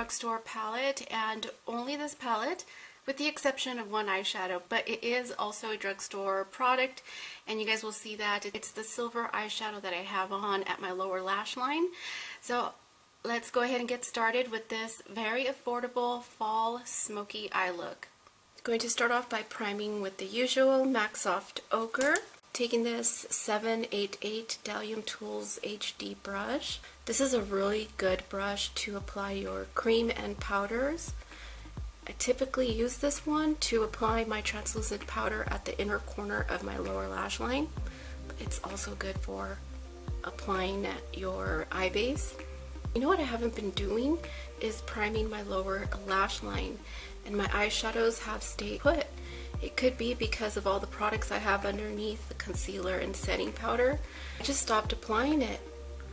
drugstore palette, and only this palette, with the exception of one eyeshadow, but it is also a drugstore product, and you guys will see that it's the silver eyeshadow that I have on at my lower lash line. So let's go ahead and get started with this very affordable fall smoky eye look. I'm going to start off by priming with the usual MAC Soft Ochre. Taking this 788 Dalium Tools HD brush. This is a really good brush to apply your cream and powders. I typically use this one to apply my translucent powder at the inner corner of my lower lash line, but it's also good for applying at your eye base. You know what I haven't been doing is priming my lower lash line, and my eyeshadows have stayed put. It could be because of all the products I have underneath, the concealer and setting powder. I just stopped applying it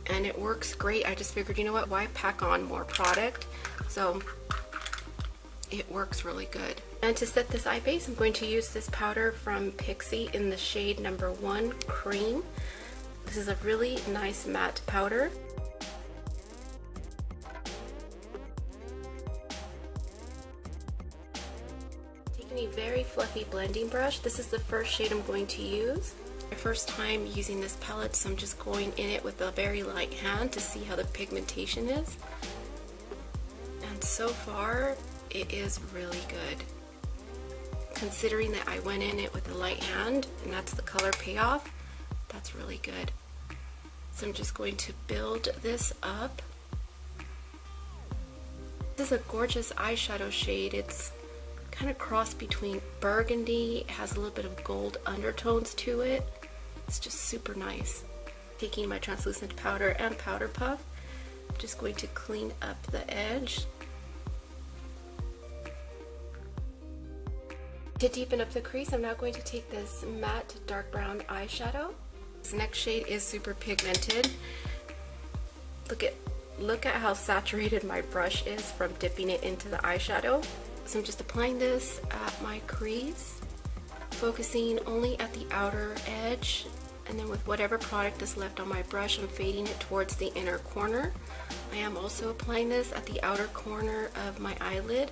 and it works great. I just figured, you know what, why pack on more product? So it works really good. And to set this eye base, I'm going to use this powder from Pixi in the shade number 1 Cream. This is a really nice matte powder. A very fluffy blending brush. This is the first shade I'm going to use. My first time using this palette, so I'm just going in it with a very light hand to see how the pigmentation is. And so far, it is really good. Considering that I went in it with a light hand, and that's the color payoff, that's really good. So I'm just going to build this up. This is a gorgeous eyeshadow shade. It's kind of cross between burgundy, it has a little bit of gold undertones to it. It's just super nice. Taking my translucent powder and powder puff, I'm just going to clean up the edge. To deepen up the crease, I'm now going to take this matte dark brown eyeshadow. This next shade is super pigmented. Look at how saturated my brush is from dipping it into the eyeshadow. So I'm just applying this at my crease, focusing only at the outer edge, and then with whatever product is left on my brush, I'm fading it towards the inner corner. I am also applying this at the outer corner of my eyelid.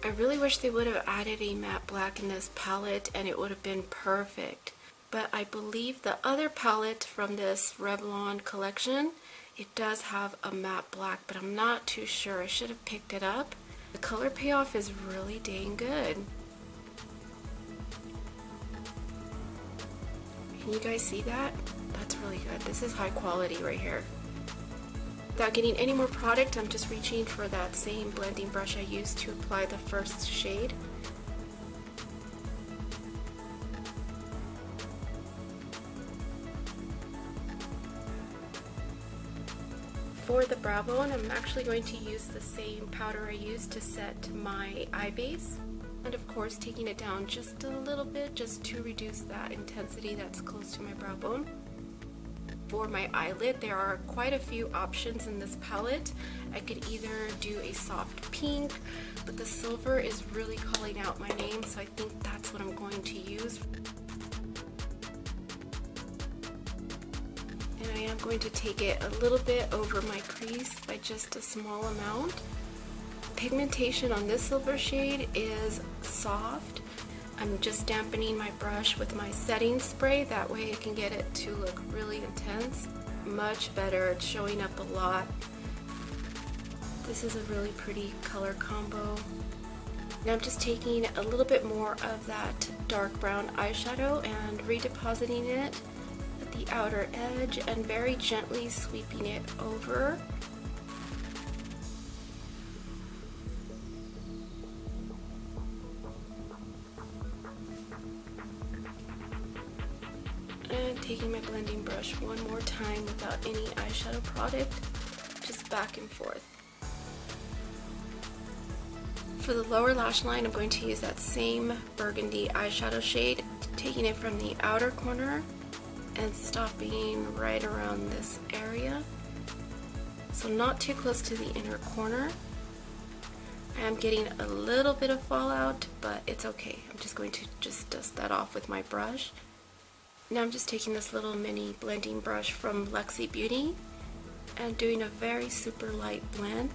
I really wish they would have added a matte black in this palette and it would have been perfect. But I believe the other palette from this Revlon collection, it does have a matte black, but I'm not too sure. I should have picked it up. The color payoff is really dang good. Can you guys see that? That's really good. This is high quality right here. Without getting any more product, I'm just reaching for that same blending brush I used to apply the first shade. For the brow bone, I'm actually going to use the same powder I used to set my eye base. And of course, taking it down just a little bit, just to reduce that intensity that's close to my brow bone. For my eyelid, there are quite a few options in this palette. I could either do a soft pink, but the silver is really calling out my name, so I think that's what I'm going to use. And I am going to take it a little bit over my crease by just a small amount. Pigmentation on this silver shade is soft. I'm just dampening my brush with my setting spray, that way I can get it to look really intense. Much better, it's showing up a lot. This is a really pretty color combo. Now I'm just taking a little bit more of that dark brown eyeshadow and redepositing it at the outer edge and very gently sweeping it over. And taking my blending brush one more time without any eyeshadow product, just back and forth. For the lower lash line, I'm going to use that same burgundy eyeshadow shade, taking it from the outer corner and stopping right around this area. So not too close to the inner corner. I am getting a little bit of fallout, but it's okay. I'm just going to just dust that off with my brush. Now I'm just taking this little mini blending brush from Huda Beauty and doing a very super light blend.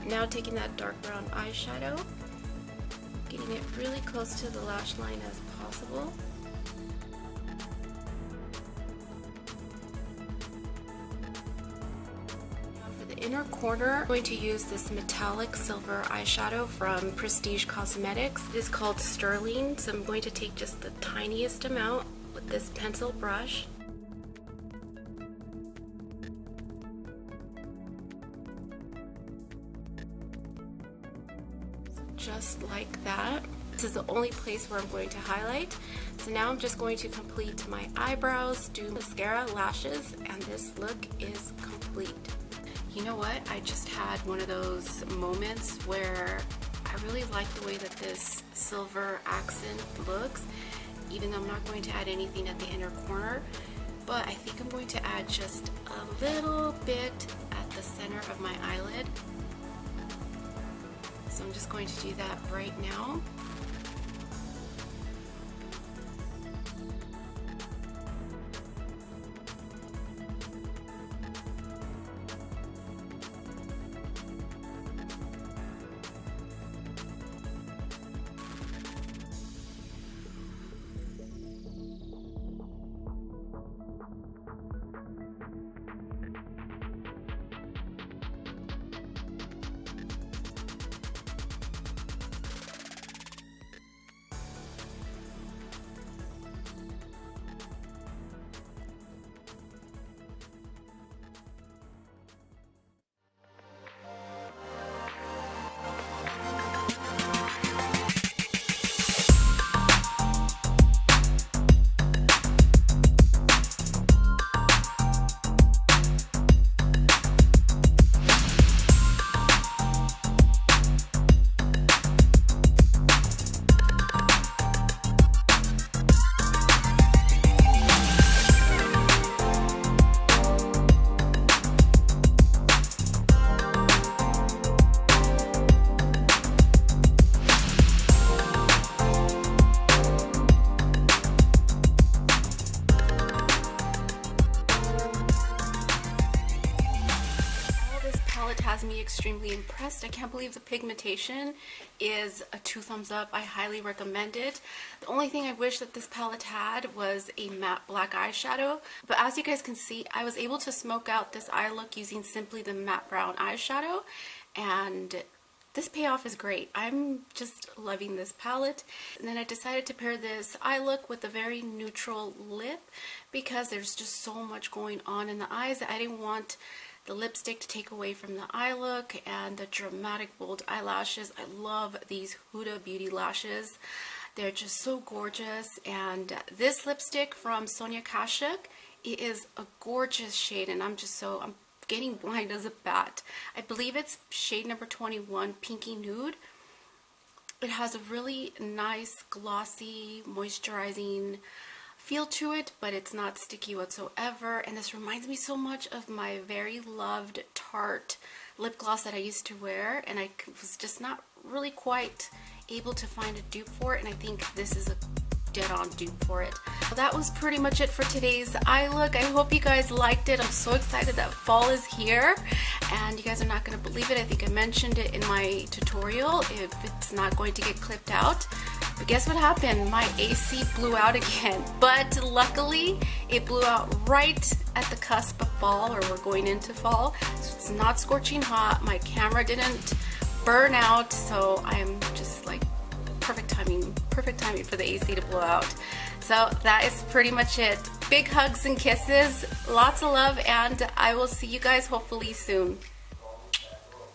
Now taking that dark brown eyeshadow, getting it really close to the lash line as possible. Inner corner, I'm going to use this metallic silver eyeshadow from Prestige Cosmetics. It is called Sterling, so I'm going to take just the tiniest amount with this pencil brush. So just like that. This is the only place where I'm going to highlight. So now I'm just going to complete my eyebrows, do mascara, lashes, and this look is complete. You know what? I just had one of those moments where I really like the way that this silver accent looks, even though I'm not going to add anything at the inner corner, but I think I'm going to add just a little bit at the center of my eyelid. So I'm just going to do that right now. Has me extremely impressed. I can't believe the pigmentation is a 2 thumbs up. I highly recommend it. The only thing I wish that this palette had was a matte black eyeshadow, but as you guys can see, I was able to smoke out this eye look using simply the matte brown eyeshadow, and this payoff is great. I'm just loving this palette. And then I decided to pair this eye look with a very neutral lip because there's just so much going on in the eyes that I didn't want the lipstick to take away from the eye look and the dramatic bold eyelashes. I love these Huda Beauty lashes. They're just so gorgeous. And this lipstick from Sonia Kashuk, it is a gorgeous shade, and I'm getting blind as a bat. I believe it's shade number 21, Pinky Nude. It has a really nice, glossy, moisturizing feel to it, but it's not sticky whatsoever. And this reminds me so much of my very loved Tarte lip gloss that I used to wear, and I was just not really quite able to find a dupe for it, and I think this is a dead-on dupe for it. Well, that was pretty much it for today's eye look. I hope you guys liked it. I'm so excited that fall is here, and you guys are not going to believe it. I think I mentioned it in my tutorial if it's not going to get clipped out. But guess what happened? My AC blew out again. But luckily, it blew out right at the cusp of fall, or we're going into fall. So it's not scorching hot. My camera didn't burn out, so I'm just like perfect timing for the AC to blow out. So that is pretty much it. Big hugs and kisses, lots of love, and I will see you guys hopefully soon.